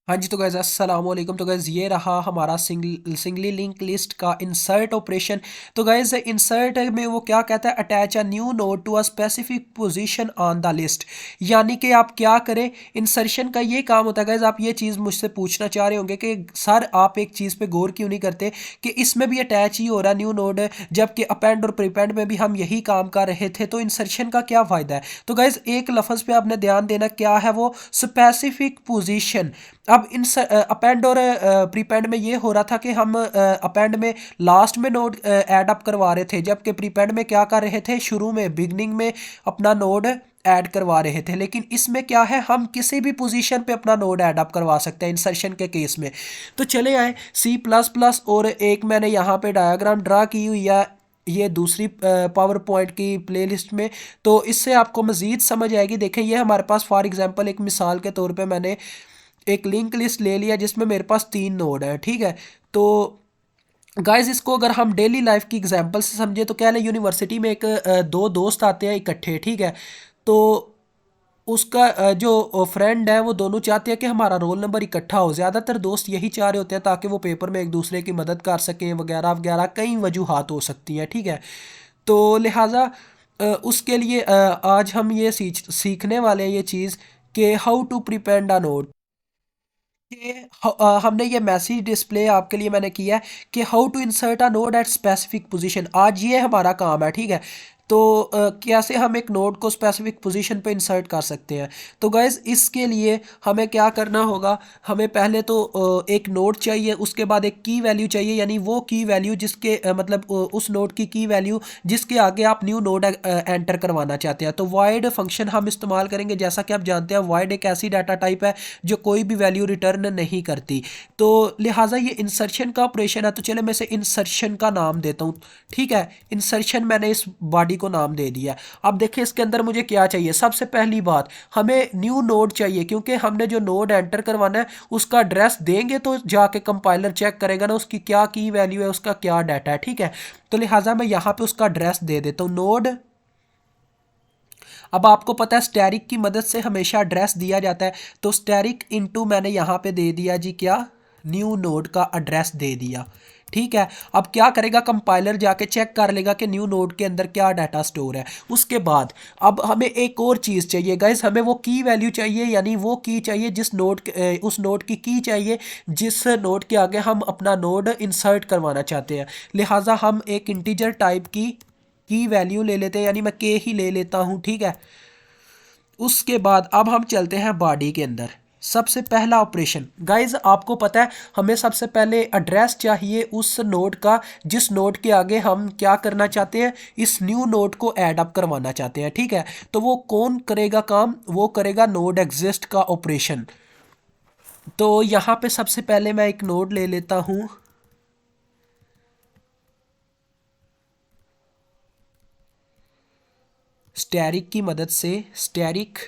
हाँ जी, तो गाइज़ अस्सलाम वालेकुम। तो गाइज़ ये रहा हमारा सिंगली लिंक लिस्ट का इंसर्ट ऑपरेशन। तो गाइज़ इंसर्ट में वो क्या कहता है, attach a new node to a specific position on the list. यानी कि आप क्या करें, इंसर्शन का ये काम होता है। गाइज़ आप ये चीज़ मुझसे पूछना चाह रहे होंगे कि सर आप एक चीज़ पे गौर क्यों नहीं करते कि इसमें भी अटैच ही हो रहा न्यू नोड, जबकि अपेंड और प्रीपेंड में भी हम यही काम कर रहे थे, तो इंसर्शन का क्या फ़ायदा है। तो गाइज़ एक लफ्ज़ पे आपने ध्यान देना, क्या है वो, स्पेसिफिक पोजीशन। अब इन अपेंड और प्रीपेंड में ये हो रहा था कि हम अपेंड में लास्ट में नोड ऐड अप करवा रहे थे, जबकि प्रीपेंड में क्या कर रहे थे, शुरू में बिगनिंग में अपना नोड ऐड करवा रहे थे। लेकिन इसमें क्या है, हम किसी भी पोजीशन पे अपना नोड ऐड अप करवा सकते हैं इंसर्शन के केस में। तो चले आए सी प्लस प्लस, और एक मैंने यहाँ पे डायग्राम ड्रा की हुई है, ये दूसरी पावर पॉइंट की प्लेलिस्ट में। तो इससे आपको मज़ीद समझ आएगी। देखें, ये हमारे पास फॉर एग्जांपल एक मिसाल के तौर पे मैंने एक लिंक लिस्ट ले लिया जिसमें मेरे पास 3 नोड है, ठीक है। तो गाइस इसको अगर हम डेली लाइफ की एग्जांपल से समझे तो क्या है, यूनिवर्सिटी में एक दो दोस्त आते हैं इकट्ठे, ठीक है। तो उसका जो फ्रेंड है वो दोनों चाहते हैं कि हमारा रोल नंबर इकट्ठा हो। ज़्यादातर दोस्त यही चाह रहे होते हैं ताकि वो पेपर में एक दूसरे की मदद कर सकें, वगैरह वगैरह कई वजूहात हो सकती हैं, ठीक है। तो लिहाजा उसके लिए आज हम ये सीखने वाले हैं ये चीज़ कि हाउ टू प्रिपेंड अ नोट। ये हमने ये मैसेज डिस्प्ले आपके लिए मैंने किया है कि how to insert a node at specific position. आज ये हमारा काम है, ठीक है। तो कैसे हम एक नोड को स्पेसिफिक पोजीशन पे इंसर्ट कर सकते हैं। तो गाइज इसके लिए हमें क्या करना होगा, हमें पहले तो एक नोड चाहिए, उसके बाद एक की वैल्यू चाहिए, यानी वो की वैल्यू जिसके मतलब उस नोड की वैल्यू जिसके आगे आप न्यू नोड एंटर करवाना चाहते हैं। तो वाइड फंक्शन हम इस्तेमाल करेंगे। जैसा कि आप जानते हैं, वाइड एक ऐसी डाटा टाइप है जो कोई भी वैल्यू रिटर्न नहीं करती। तो लिहाजा ये इंसर्शन का ऑपरेशन है। तो चले मैं इसे इंसर्शन का नाम देता हूँ, ठीक है। इंसर्शन मैंने इस बॉडी को नाम दे दिया। अब देखिए इसके अंदर मुझे क्या चाहिए। सबसे पहली बात, हमें न्यू नोड चाहिए, क्योंकि हमने जो नोड एंटर करवाना है उसका एड्रेस देंगे तो जाके कंपाइलर चेक करेगा ना उसकी क्या की वैल्यू है, उसका क्या डाटा है, ठीक है। तो लिहाजा मैं यहाँ पे उसका एड्रेस दे देता हूँ, नोड। अब आपको पता है स्टैरिक की मदद से हमेशा एड्रेस दिया जाता है। तो स्टैरिक इनटू मैंने यहाँ पे दे दिया जी, क्या, न्यू नोड का एड्रेस दे दिया, ठीक है। अब क्या करेगा, कंपाइलर जाके चेक कर लेगा कि न्यू नोड के अंदर क्या डाटा स्टोर है। उसके बाद अब हमें एक और चीज़ चाहिए गाइस, हमें वो की वैल्यू चाहिए, यानी वो की चाहिए जिस नोड उस नोड की चाहिए जिस नोड के आगे हम अपना नोड इंसर्ट करवाना चाहते हैं। लिहाजा हम एक इंटीजर टाइप की वैल्यू ले लेते हैं, यानी मैं के ही ले लेता हूँ, ठीक है। उसके बाद अब हम चलते हैं बॉडी के अंदर। सबसे पहला ऑपरेशन गाइज आपको पता है, हमें सबसे पहले एड्रेस चाहिए उस नोड का जिस नोड के आगे हम क्या करना चाहते हैं, इस न्यू नोड को ऐड अप करवाना चाहते हैं, ठीक है। तो वो कौन करेगा काम, वो करेगा नोड एग्जिस्ट का ऑपरेशन। तो यहाँ पे सबसे पहले मैं एक नोड ले लेता हूँ, स्टैरिक की मदद से। स्टैरिक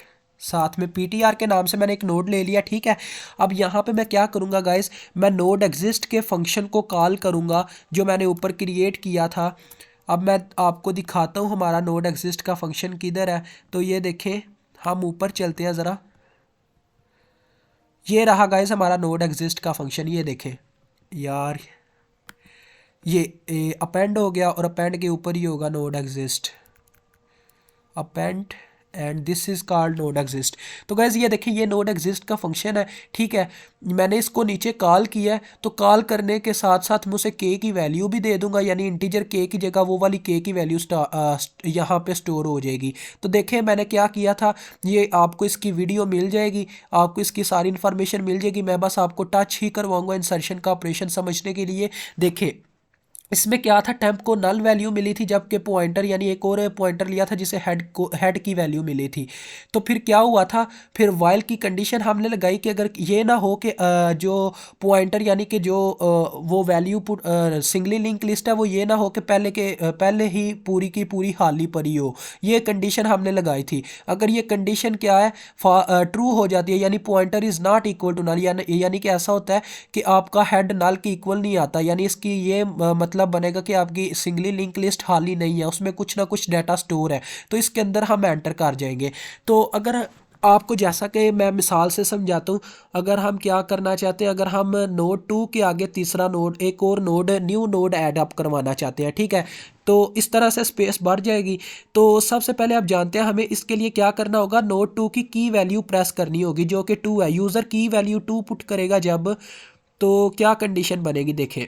साथ में पीटीआर के नाम से मैंने एक नोड ले लिया, ठीक है। अब यहाँ पे मैं क्या करूँगा गाइस, मैं नोड एग्जिस्ट के फंक्शन को कॉल करूँगा जो मैंने ऊपर क्रिएट किया था। अब मैं आपको दिखाता हूँ हमारा नोड एग्जिस्ट का फंक्शन किधर है। तो ये देखें, हम ऊपर चलते हैं ज़रा। ये रहा गाइस हमारा नोड एग्जिस्ट का फंक्शन, ये देखें यार, ये अपेंड हो गया और अपेंड के ऊपर ही होगा node exist, append and this is called node exist. तो गैस ये देखिए, ये नोड एग्जिस्ट का फंक्शन है, ठीक है। मैंने इसको नीचे कॉल किया है, तो कॉल करने के साथ साथ मैं उसे के की वैल्यू भी दे दूंगा, यानी इंटीजर के की जगह वो वाली के की वैल्यू यहाँ पे स्टोर हो जाएगी। तो देखें मैंने क्या किया था, ये आपको इसकी वीडियो मिल जाएगी, आपको इसकी सारी इन्फॉर्मेशन मिल जाएगी। मैं बस आपको टच ही करवाऊंगा इंसर्शन का ऑपरेशन समझने के लिए। देखें इसमें क्या था, टेम्प को नल वैल्यू मिली थी, जबकि पॉइंटर यानी एक और पॉइंटर लिया था जिसे हेड की वैल्यू मिली थी। तो फिर क्या हुआ था, फिर वाइल की कंडीशन हमने लगाई कि अगर ये ना हो कि जो पॉइंटर यानी कि जो वो value put singly link list है, वो ये ना हो कि पहले ही पूरी की पूरी हाली परी हो। ये कंडीशन हमने लगाई थी। अगर ये कंडीशन क्या है, ट्रू हो जाती है, यानी pointer is not equal to null, यानी कि ऐसा होता है कि आपका हेड नल के इक्वल नहीं आता, यानी इसकी ये मतलब बनेगा कि आपकी सिंगली लिंक लिस्ट खाली नहीं है, उसमें कुछ ना कुछ डाटा स्टोर है। तो इसके अंदर हम एंटर कर जाएंगे। तो अगर आपको जैसा कि मैं मिसाल से समझाता हूँ, अगर हम क्या करना चाहते हैं, अगर हम नोड 2 के आगे तीसरा नोड, एक और node, new node add up करवाना चाहते हैं, ठीक है, तो इस तरह से स्पेस बढ़ जाएगी। तो सबसे पहले आप जानते हैं हमें इसके लिए क्या करना होगा, नोड 2 की वैल्यू प्रेस करनी होगी जो कि 2 है। यूज़र की वैल्यू 2 पुट करेगा जब, तो क्या कंडीशन बनेगी देखें।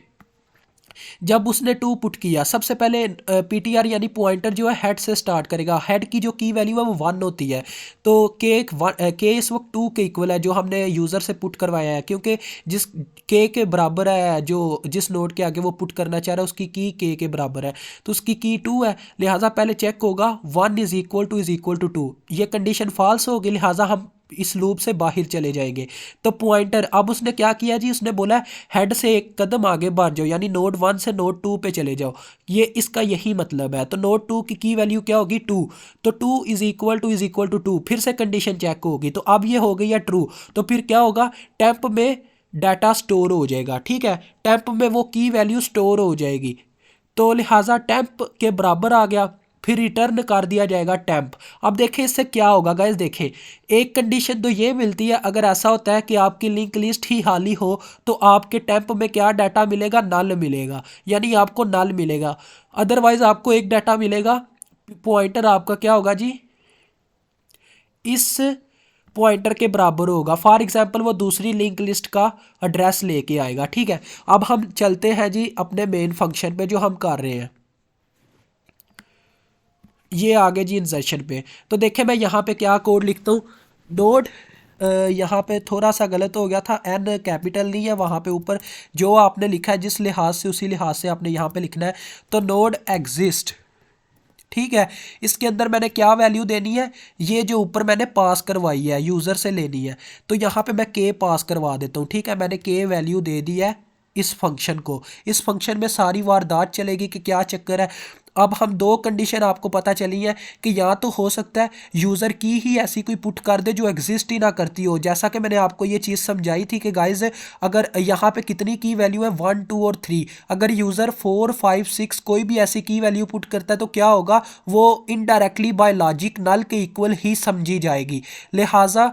जब उसने 2 पुट किया, सबसे पहले पीटीआर यानी पॉइंटर जो है हेड से स्टार्ट करेगा। हेड की जो की वैल्यू है वो 1 होती है, तो के इस वक्त 2 के इक्वल है जो हमने यूज़र से पुट करवाया है, क्योंकि जिस के बराबर है, जो जिस नोड के आगे वो पुट करना चाह रहा है उसकी की के बराबर है, तो उसकी की 2 है, लिहाजा पहले चेक होगा 1 इज़ इक्वल टू 2। ये कंडीशन फॉल्स होगी, लिहाजा हम इस लूप से बाहर चले जाएंगे। तो पॉइंटर, अब उसने क्या किया जी, उसने बोला हेड से एक कदम आगे बढ़ जाओ, यानी नोड 1 से नोड 2 पे चले जाओ। ये इसका यही मतलब है। तो नोड 2 की वैल्यू क्या होगी, 2। तो 2 इज़ इक्वल टू 2, फिर से कंडीशन चेक होगी। तो अब ये हो गई है ट्रू, तो फिर क्या होगा, टेम्प में डाटा स्टोर हो जाएगा, ठीक है, टेम्प में वो की वैल्यू स्टोर हो जाएगी, तो लिहाजा टेम्प के बराबर आ गया, फिर रिटर्न कर दिया जाएगा टेम्प। अब देखें इससे क्या होगा गाइस, देखें एक कंडीशन तो ये मिलती है, अगर ऐसा होता है कि आपकी लिंक लिस्ट ही खाली हो तो आपके टेम्प में क्या डाटा मिलेगा, नल मिलेगा, यानी आपको नल मिलेगा। अदरवाइज आपको एक डाटा मिलेगा, पॉइंटर आपका क्या होगा जी, इस पॉइंटर के बराबर होगा। फॉर एग्जांपल वो दूसरी लिंक लिस्ट का एड्रेस लेके आएगा, ठीक है। अब हम चलते हैं जी अपने मेन फंक्शन पे जो हम कर रहे हैं, ये आगे जी इंसर्शन पे। तो देखें मैं यहाँ पे क्या कोड लिखता हूँ, नोड, यहाँ पे थोड़ा सा गलत हो गया था, एन कैपिटल नहीं है वहाँ पे ऊपर, जो आपने लिखा है जिस लिहाज से उसी लिहाज से आपने यहाँ पे लिखना है। तो नोड एग्जिस्ट, ठीक है, इसके अंदर मैंने क्या वैल्यू देनी है, ये जो ऊपर मैंने पास करवाई है यूज़र से लेनी है, तो यहाँ पे मैं के पास करवा देता हूँ, ठीक है, मैंने के वैल्यू दे दी है इस फंक्शन को। इस फंक्शन में सारी वारदात चलेगी कि क्या चक्कर है। अब हम दो कंडीशन आपको पता चली है कि या तो हो सकता है यूज़र की ही ऐसी कोई पुट कर दे जो एग्जिस्ट ही ना करती हो, जैसा कि मैंने आपको ये चीज़ समझाई थी कि गाइज अगर यहाँ पे कितनी की वैल्यू है 1 2 और 3, अगर यूज़र 4 5 6 कोई भी ऐसी की वैल्यू पुट करता है तो क्या होगा, वो इनडायरेक्टली बाय लॉजिक नल के इक्वल ही समझी जाएगी। लिहाजा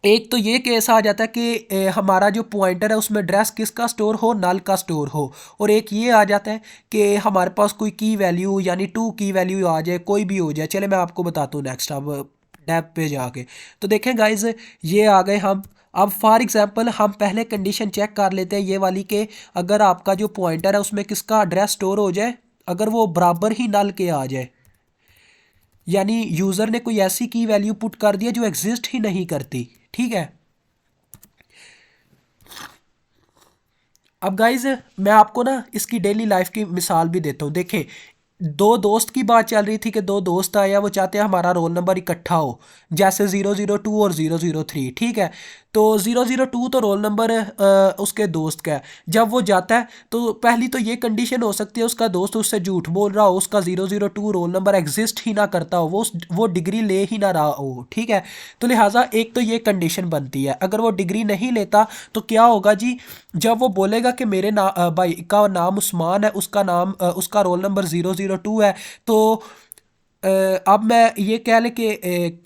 एक तो ये केस आ जाता है कि हमारा जो पॉइंटर है उसमें एड्रेस किसका स्टोर हो, नल का स्टोर हो, और एक ये आ जाता है कि हमारे पास कोई की वैल्यू यानी 2 की वैल्यू आ जाए, कोई भी हो जाए। चले मैं आपको बताता हूँ नेक्स्ट, अब डेप पे जाके। तो देखें गाइज, ये आ गए हम। अब फॉर एग्जांपल हम पहले कंडीशन चेक कर लेते हैं ये वाली के, अगर आपका जो पॉइंटर है उसमें किसका एड्रेस स्टोर हो जाए, अगर वो बराबर ही नल के आ जाए, यानी यूज़र ने कोई ऐसी की वैल्यू पुट कर दिया जो एग्जिस्ट ही नहीं करती, ठीक है। अब गाइज मैं आपको ना इसकी डेली लाइफ की मिसाल भी देता हूँ। देखें, दो दोस्त की बात चल रही थी कि दो दोस्त आए, वो चाहते हैं हमारा रोल नंबर इकट्ठा हो, जैसे 002 और 003, ठीक है। तो 002 तो रोल नंबर उसके दोस्त का है। जब वो जाता है तो पहली तो ये कंडीशन हो सकती है उसका दोस्त उससे झूठ बोल रहा हो, उसका 002 रोल नंबर एग्जिस्ट ही ना करता हो, वो डिग्री ले ही ना रहा हो, ठीक है। तो लिहाजा एक तो ये कंडीशन बनती है, अगर वो डिग्री नहीं लेता तो क्या होगा जी, जब वो बोलेगा कि मेरे भाई का नाम उस्मान है, उसका नाम उसका रोल नंबर 002 है, तो अब मैं ये कह लें कि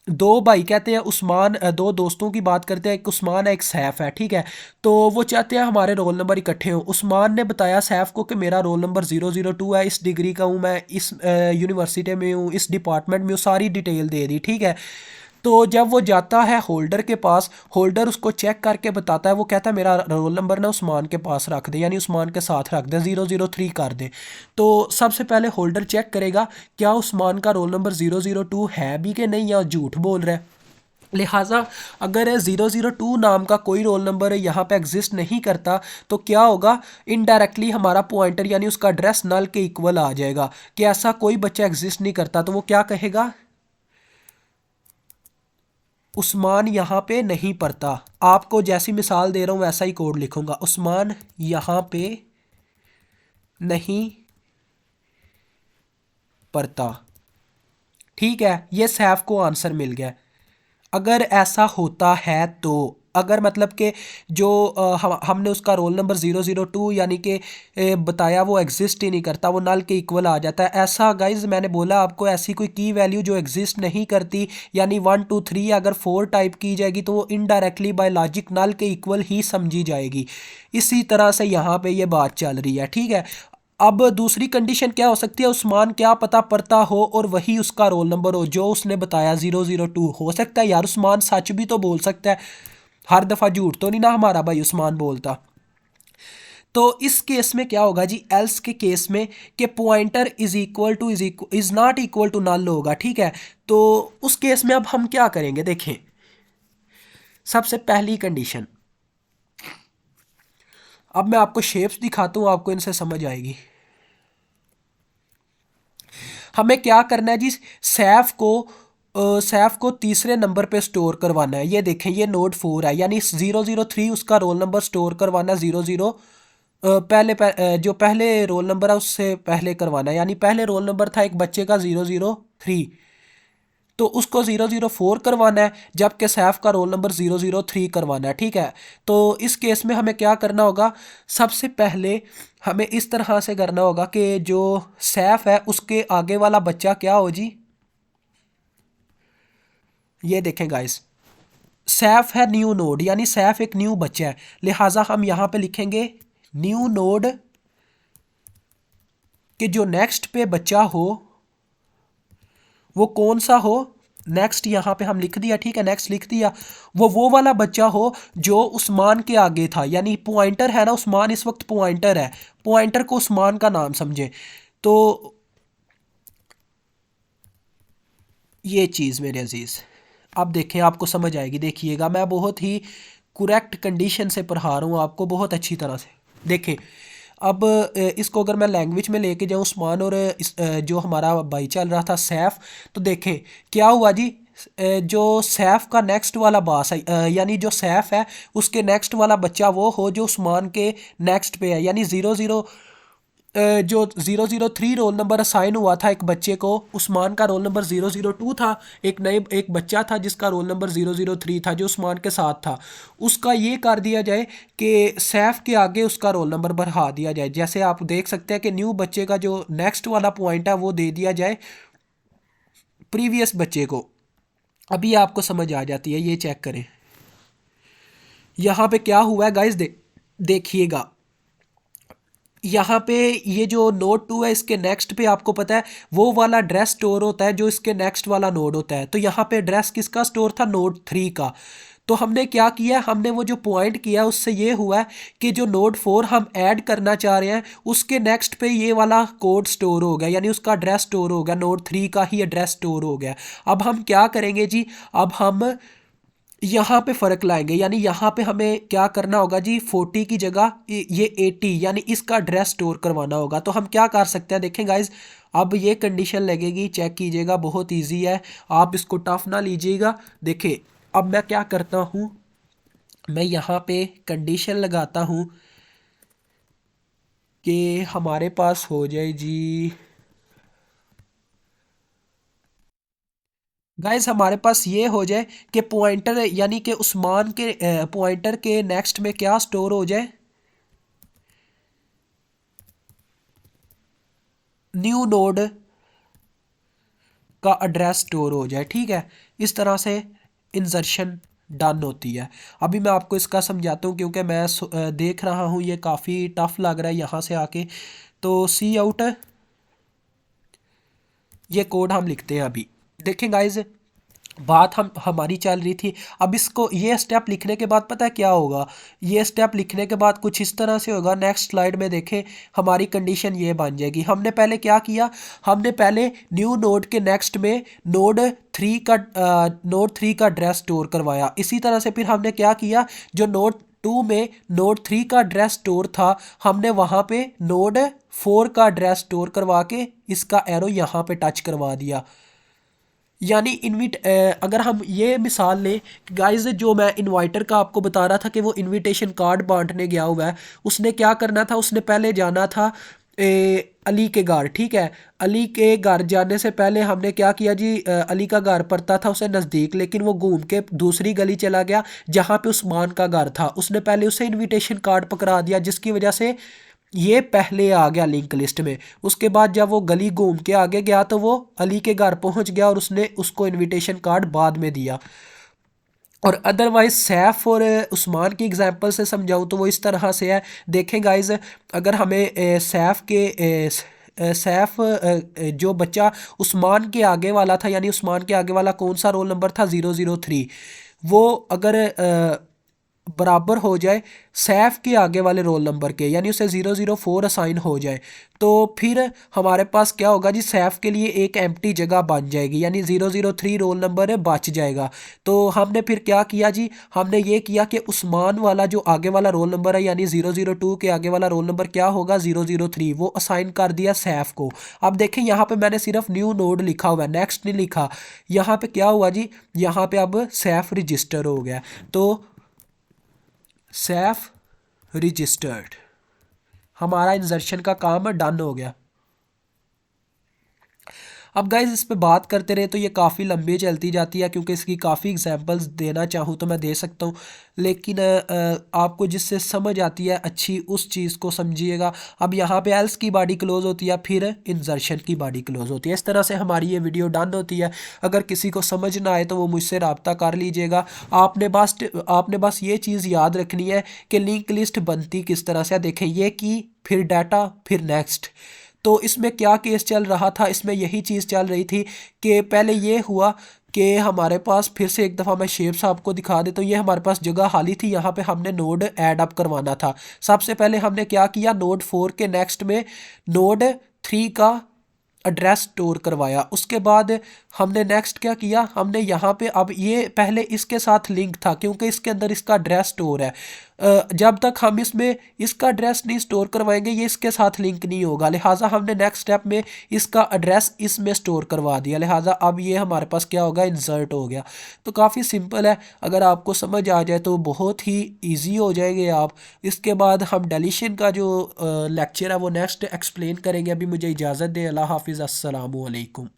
दो भाई कहते हैं उस्मान, दो दोस्तों की बात करते हैं, एक उस्मान है एक सैफ है, ठीक है। तो वो चाहते हैं हमारे रोल नंबर इकट्ठे हों। उस्मान ने बताया सैफ को कि मेरा रोल नंबर 002 है, इस डिग्री का हूँ मैं, इस यूनिवर्सिटी में हूँ, इस डिपार्टमेंट में हूँ, सारी डिटेल दे दी, ठीक है। तो जब वो जाता है होल्डर के पास, होल्डर उसको चेक करके बताता है, वो कहता है मेरा रोल नंबर ना उस्मान के पास रख दे, यानी उस्मान के साथ रख दे, 003 कर दे। तो सबसे पहले होल्डर चेक करेगा क्या उस्मान का रोल नंबर 002 है भी कि नहीं, या झूठ बोल रहा है। लिहाजा अगर 002 नाम का कोई रोल नंबर यहाँ पे एग्जिस्ट नहीं करता तो क्या होगा, इनडायरेक्टली हमारा पॉइंटर यानी उसका एड्रेस नल के इक्वल आ जाएगा कि ऐसा कोई बच्चा एग्जिस्ट नहीं करता। तो वो क्या कहेगा, उस्मान यहाँ पे नहीं पढ़ता। आपको जैसी मिसाल दे रहा हूँ वैसा ही कोड लिखूंगा, उस्मान यहाँ पे नहीं पढ़ता, ठीक है। ये सैफ को आंसर मिल गया। अगर ऐसा होता है तो अगर मतलब कि जो हमने उसका रोल नंबर 002 यानी कि बताया वो एग्जिस्ट ही नहीं करता, वो नल के इक्वल आ जाता है। ऐसा गाइज मैंने बोला आपको, ऐसी कोई की वैल्यू जो एग्जिस्ट नहीं करती यानी 1 2 3 अगर 4 टाइप की जाएगी तो वो इनडायरेक्टली बाय लॉजिक नल के इक्वल ही समझी जाएगी। इसी तरह से यहाँ पे ये बात चल रही है, ठीक है। अब दूसरी कंडीशन क्या हो सकती है, उस्मान क्या पता पड़ता हो और वही उसका रोल नंबर हो जो उसने बताया 002। हो सकता है यार उस्मान सच भी तो बोल सकता है, हर दफ़ा झूठ तो नहीं ना हमारा भाई उस्मान बोलता। तो इस केस में क्या होगा जी, एल्स के केस में कि pointer is not equal to null होगा, ठीक है। तो उस केस में अब हम क्या करेंगे, देखें सबसे पहली कंडीशन, अब मैं आपको शेप्स दिखाता हूँ, आपको इनसे समझ आएगी। हमें क्या करना है जी, सैफ को तीसरे नंबर पे स्टोर करवाना है। ये देखें ये नोड 4 है यानी 003 उसका रोल नंबर स्टोर करवाना है। 00 जो पहले रोल नंबर है उससे पहले करवाना है, यानी पहले रोल नंबर था एक बच्चे का 003, तो उसको 004 करवाना है, जबकि सैफ का रोल नंबर 003 करवाना है, ठीक है। तो इस केस में हमें क्या करना होगा, सबसे पहले हमें इस तरह से करना होगा कि जो सैफ है उसके आगे वाला बच्चा क्या हो जी, ये देखें गाइस, सैफ है न्यू नोड यानी सैफ एक न्यू बच्चा है, लिहाजा हम यहाँ पे लिखेंगे न्यू नोड कि जो नेक्स्ट पे बच्चा हो वो कौन सा हो, नेक्स्ट यहाँ पे हम लिख दिया, ठीक है, नेक्स्ट लिख दिया, वो वाला बच्चा हो जो उस्मान के आगे था, यानी पॉइंटर है ना, उस्मान इस वक्त पॉइंटर है, पॉइंटर को उस्मान का नाम समझे। तो ये चीज़ मेरे अजीज़ अब देखें आपको समझ आएगी, देखिएगा मैं बहुत ही करेक्ट कंडीशन से पढ़ा रहा हूँ आपको बहुत अच्छी तरह से। देखें अब इसको अगर मैं लैंग्वेज में लेके जाऊँ उस्मान और जो हमारा भाई चल रहा था सैफ, तो देखें क्या हुआ जी, जो सैफ का नेक्स्ट वाला बास है यानी जो सैफ है उसके नेक्स्ट वाला बच्चा वो हो जो उस्मान के नेक्स्ट पे है, यानी जो 003 रोल नंबर असाइन हुआ था एक बच्चे को, उस्मान का रोल नंबर 002 था, एक बच्चा था जिसका रोल नंबर 003 था जो उस्मान के साथ था, उसका ये कर दिया जाए कि सैफ के आगे उसका रोल नंबर बढ़ा दिया जाए। जैसे आप देख सकते हैं कि न्यू बच्चे का जो नेक्स्ट वाला पॉइंट है वो दे दिया जाए प्रीवियस बच्चे को। अभी आपको समझ आ जाती है, ये चेक करें यहाँ पे क्या हुआ है गाइस, देखिएगा यहाँ पे ये जो नोड 2 है इसके नेक्स्ट पे आपको पता है वो वाला एड्रेस स्टोर होता है जो इसके नेक्स्ट वाला नोड होता है, तो यहाँ पे एड्रेस किसका स्टोर था, नोड 3 का। तो हमने क्या किया, हमने वो जो पॉइंट किया उससे ये हुआ है कि जो नोड 4 हम ऐड करना चाह रहे हैं उसके नेक्स्ट पे ये वाला कोड स्टोर हो गया, यानी उसका एड्रेस स्टोर हो गया, नोड 3 का ही एड्रेस स्टोर हो गया। अब हम क्या करेंगे जी, अब हम यहाँ पे फ़र्क लाएंगे, यानी यहाँ पे हमें क्या करना होगा जी, 40 की जगह ये 80 यानी इसका एड्रेस स्टोर करवाना होगा। तो हम क्या कर सकते हैं, देखें गाइज अब ये कंडीशन लगेगी, चेक कीजिएगा, बहुत इजी है, आप इसको टफ ना लीजिएगा। देखें अब मैं क्या करता हूँ, मैं यहाँ पे कंडीशन लगाता हूँ कि हमारे पास हो जाए जी गाइस, हमारे पास ये हो जाए कि पॉइंटर यानी कि उस्मान के पॉइंटर के नेक्स्ट में क्या स्टोर हो जाए, न्यू नोड का एड्रेस स्टोर हो जाए, ठीक है। इस तरह से इंसर्शन डन होती है। अभी मैं आपको इसका समझाता हूँ क्योंकि मैं देख रहा हूँ ये काफ़ी टफ लग रहा है यहाँ से आके। तो सी आउट ये कोड हम लिखते हैं अभी, देखें गाइज बात हम हमारी चल रही थी। अब इसको ये स्टेप लिखने के बाद पता है क्या होगा, ये स्टेप लिखने के बाद कुछ इस तरह से होगा, नेक्स्ट स्लाइड में देखें हमारी कंडीशन ये बन जाएगी। हमने पहले क्या किया, हमने पहले न्यू नोड के नेक्स्ट में नोड थ्री का एड्रेस स्टोर करवाया। इसी तरह से फिर हमने क्या किया, जो नोड 2 में नोड 3 का एड्रेस स्टोर था हमने वहाँ पे नोड 4 का एड्रेस स्टोर करवा के इसका एरो यहाँ पे टच करवा दिया। यानी अगर हम ये मिसाल लें गाइस, जो मैं इनवाइटर का आपको बता रहा था कि वो इनविटेशन कार्ड बांटने गया हुआ है, उसने क्या करना था, उसने पहले जाना था अली के घर, ठीक है। अली के घर जाने से पहले हमने क्या किया जी, अली का घर पड़ता था उसे नज़दीक, लेकिन वो घूम के दूसरी गली चला गया जहाँ पे उस्मान का घर था। उसने पहले उसे इनविटेशन कार्ड पकड़ा दिया, जिसकी वजह से ये पहले आ गया लिंक लिस्ट में। उसके बाद जब वो गली घूम के आगे गया तो वो अली के घर पहुंच गया और उसने उसको इनविटेशन कार्ड बाद में दिया। और अदरवाइज सैफ और उस्मान की एग्जांपल से समझाऊं तो वो इस तरह से है। देखें गाइज, अगर हमें सैफ जो बच्चा उस्मान के आगे वाला था, यानी उस्मान के आगे वाला कौन सा रोल नंबर था, 003, वो अगर बराबर हो जाए सैफ के आगे वाले रोल नंबर के, यानी उसे 004 असाइन हो जाए, तो फिर हमारे पास क्या होगा जी, सैफ के लिए एक एम्प्टी जगह बन जाएगी, यानी 003 रोल नंबर बच जाएगा। तो हमने फिर क्या किया जी, हमने ये किया कि उस्मान वाला जो आगे वाला रोल नंबर है, यानी 002 के आगे वाला रोल नंबर क्या होगा, 003, वो असाइन कर दिया सैफ को। अब देखें यहाँ पे मैंने सिर्फ न्यू नोड लिखा हुआ है, नेक्स्ट नहीं लिखा। यहाँ पे क्या हुआ जी, यहाँ पे अब सैफ रजिस्टर हो गया, तो सैफ रजिस्टर्ड, हमारा इंजर्शन का काम डन हो गया। अब गाइज इस पे बात करते रहे तो ये काफ़ी लंबी चलती जाती है, क्योंकि इसकी काफ़ी एग्जांपल्स देना चाहूँ तो मैं दे सकता हूँ, लेकिन आपको जिससे समझ आती है अच्छी उस चीज़ को समझिएगा। अब यहाँ पे एल्स की बॉडी क्लोज होती है, फिर इंजर्शन की बॉडी क्लोज होती है। इस तरह से हमारी ये वीडियो डन होती है। अगर किसी को समझ ना आए तो वो मुझसे रब्ता कर लीजिएगा। आपने बस ये चीज़ याद रखनी है कि लिंक लिस्ट बनती किस तरह से। देखें, ये की, फिर डाटा, फिर नेक्स्ट। तो इसमें क्या केस चल रहा था, इसमें यही चीज़ चल रही थी कि पहले ये हुआ कि हमारे पास, फिर से एक दफ़ा मैं शेप्स आपको दिखा देता हूँ, ये हमारे पास जगह खाली थी, यहाँ पे हमने नोड ऐड अप करवाना था। सबसे पहले हमने क्या किया, नोड 4 के नेक्स्ट में नोड 3 का एड्रेस स्टोर करवाया। उसके बाद हमने नेक्स्ट क्या किया, हमने यहाँ पे, अब ये पहले इसके साथ लिंक था क्योंकि इसके अंदर इसका एड्रेस स्टोर है। जब तक हम इसमें इसका एड्रेस नहीं स्टोर करवाएंगे ये इसके साथ लिंक नहीं होगा, लिहाजा हमने नेक्स्ट स्टेप में इसका एड्रेस इसमें स्टोर करवा दिया। लिहाजा अब ये हमारे पास क्या होगा, इंसर्ट हो गया। तो काफ़ी सिंपल है, अगर आपको समझ आ जाए तो बहुत ही ईजी हो जाएंगे आप। इसके बाद हम डिलीशन का जो लेक्चर है वो नेक्स्ट एक्सप्लेन करेंगे। अभी मुझे इजाज़त दें, अल्लाह हाफिज़, अस्सलामु अलैकुम।